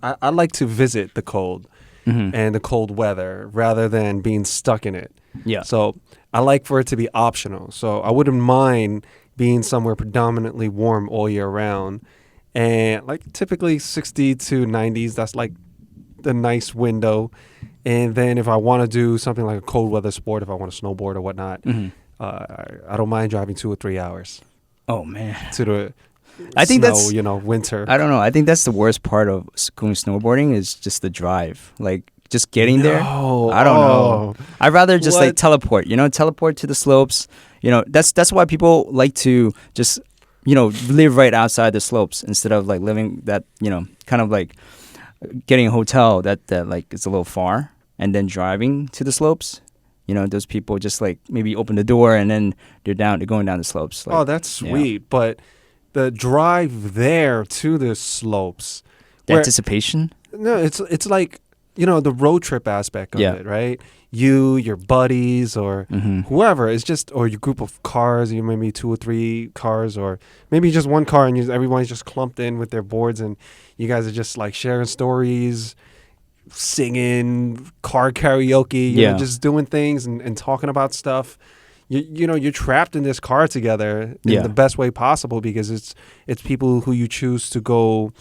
I like to visit the cold Hmm. and the cold weather rather than being stuck in it. Yeah. So I like for it to be optional. So I wouldn't mind being somewhere predominantly warm all year round. And like typically 60 to 90s, that's like the nice window. And then if I want to do something like a cold weather sport, if I want to snowboard or whatnot, Hmm. I don't mind driving 2 or 3 hours Oh man, to the I think snow, that's. winter. I don't know. I think that's the worst part of going snowboarding is just the drive. Like just getting there. No. I don't know. Oh, I'd rather just like what? teleport. Teleport to the slopes. That's why people like to just live right outside the slopes instead of like living that kind of like getting a hotel that like is a little far and then driving to the slopes. Those people just like maybe open the door and then they're going down the slopes. Like, Oh, that's sweet. But the drive there to the slopes, the where anticipation. no, it's like the road trip aspect of Yeah. it, right? You, your buddies, or Mm-hmm. whoever. It's just or your group of cars. You maybe 2 or 3 cars, or maybe just one car, and everyone's just clumped in with their boards, and you guys are just like sharing stories, singing, car karaoke, Yeah. just doing things and talking about stuff. You're trapped in this car together in Yeah. the best way possible because it's people who you choose to go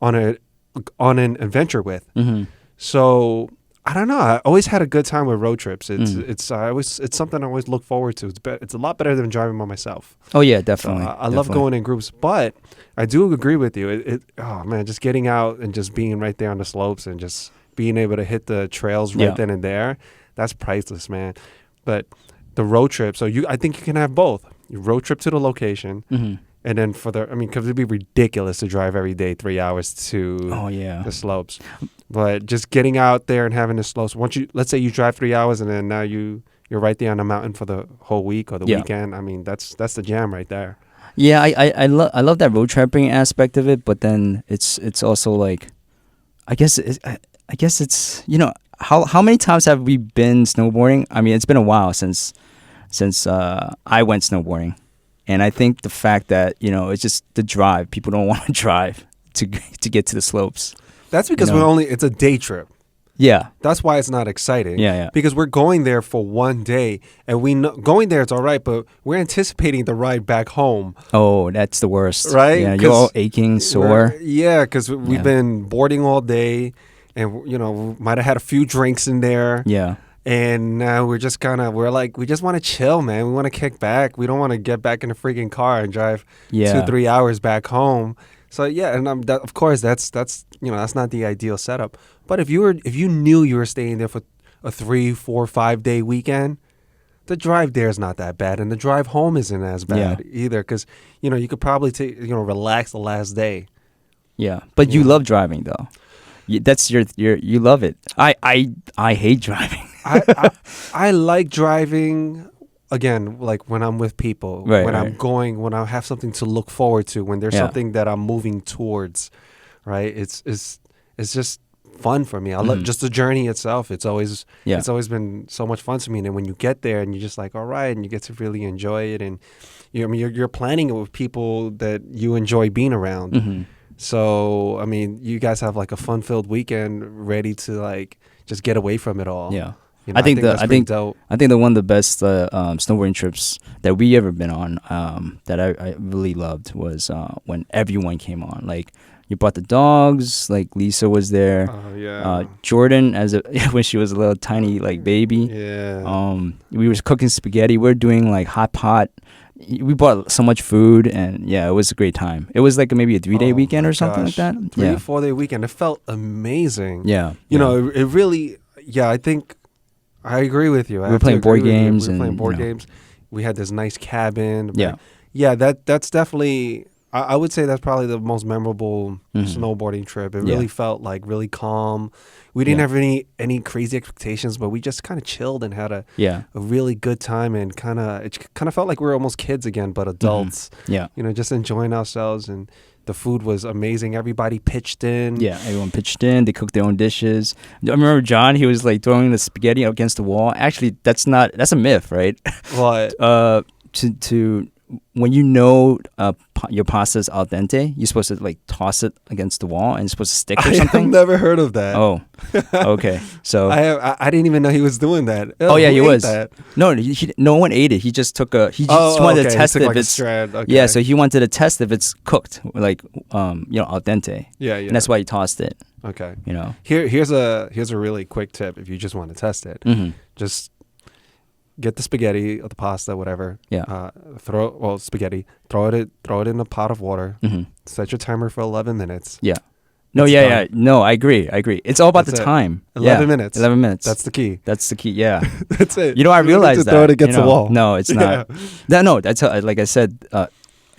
on an adventure with. Mm-hmm. So I don't know. I always had a good time with road trips. Mm. It's something I always look forward to. It's a lot better than driving by myself. Oh yeah, So definitely. I love going in groups, but I do agree with you. Oh man, just getting out and just being right there on the slopes and just being able to hit the trails right Yeah. then and there, that's priceless, man. But the road trip, I think you can have both. You road trip to the location, Mm-hmm. and then because it'd be ridiculous to drive every day 3 hours to Oh yeah. the slopes. But just getting out there and having the slopes. Let's say you drive 3 hours and then now you're right there on the mountain for the whole week or the Yeah. weekend. I mean, that's the jam right there. Yeah, I love that road trapping aspect of it, but then it's also like, I guess it's how many times have we been snowboarding? I mean, it's been a while since I went snowboarding, and I think the fact that it's just the drive. People don't want to drive to get to the slopes. That's because it's a day trip. Yeah, That's why it's not exciting. yeah. Because we're going there for one day, and we know going there it's all right, but we're anticipating the ride back home, Oh, that's the worst. right? Yeah, you're all aching, sore. Yeah, because we've Yeah. been boarding all day, and we might have had a few drinks in there, Yeah, and now we're like we just want to chill, man. We want to kick back. We don't want to get back in the freaking car and drive yeah. 2-3 hours back home. So yeah, and of course that's not the ideal setup. But if you knew you were staying there for a 3, 4, 5 day weekend, the drive there is not that bad, and the drive home isn't as bad either. Because you could probably relax the last day. Yeah, but you Yeah. love driving though. That's you love it. I hate driving. I like driving. Again, like when I'm with people, Right, when right. I'm going, when I have something to look forward to, when there's Yeah. something that I'm moving towards, right? It's just fun for me. I love Mhm. just the journey itself. It's always been so much fun to me. And then when you get there and you're just like, all right, and you get to really enjoy it, and you're planning it with people that you enjoy being around. Mhm. So I mean, you guys have like a fun-filled weekend, ready to like just get away from it all. Yeah. You know, I think that's pretty dope. I think the one of the best snowboarding trips that we ever been on that I really loved was when everyone came on. Like you brought the dogs, like Lisa was there. Oh yeah. Jordan when she was a little tiny like baby. Yeah. We were cooking spaghetti. We are doing like hot pot. We bought so much food, and yeah, it was a great time. It was like maybe a 3-day Oh, weekend my or something gosh. like that. 3 Yeah, 4 day weekend. It felt amazing. yeah. You know, it really. Yeah, I think I agree with you. We were playing board games We were playing and, board games. We had this nice cabin. Yeah. Yeah. That's definitely. I would say that's probably the most memorable Mhm. snowboarding trip. It Yeah. really felt like really calm. We didn't Yeah. have any crazy expectations, but we just kind of chilled and had a Yeah, really good time, and it kind of felt like we were almost kids again, but adults. yeah. Just enjoying ourselves, and the food was amazing. Everybody pitched in. Yeah, everyone pitched in. They cooked their own dishes. I remember John. He was like throwing the spaghetti against the wall. Actually, that's a myth, right? What? To when you know your pasta is al dente, you're supposed to like toss it against the wall and it's supposed to stick or I have something. never heard of that. Oh, okay. So I didn't even know he was doing that. oh yeah, Who he ate was. that? No, no one ate it. He just took a. He just wanted to okay. test He took if like a it's. strand. Okay. Yeah, so he wanted to test if it's cooked, like al dente. yeah. And that's why he tossed it. Okay. You know. Here's a really quick tip if you just want to test it. Mm-hmm. Just get the spaghetti or the pasta, whatever. Yeah. Spaghetti. Throw it in a pot of water. Mm-hmm. Set your timer for 11 minutes. Yeah. No, It's yeah, done. yeah. No, I agree. It's all about That's the it. time. 11 Yeah. minutes. 11 minutes. That's the key. That's the key. Yeah. That's it. You know, I You don't need realized to that. throw it against you know, the wall. No, it's not. Yeah. No, that's like I said.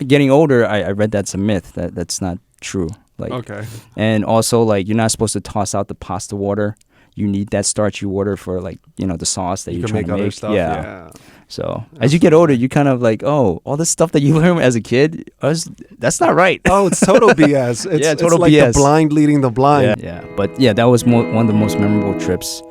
Getting older, I read that's a myth. That's not true. Like, Okay. and also like you're not supposed to toss out the pasta water. You need that starchy water for like the sauce that You you're can trying make to other make. stuff. Yeah. Yeah. So as you get older, you kind of like, oh, all this stuff that you learned as a kid, that's not right. Oh, it's total BS. It's, Yeah, total it's like BS. the blind leading the blind. Yeah. But yeah, that was one of the most memorable trips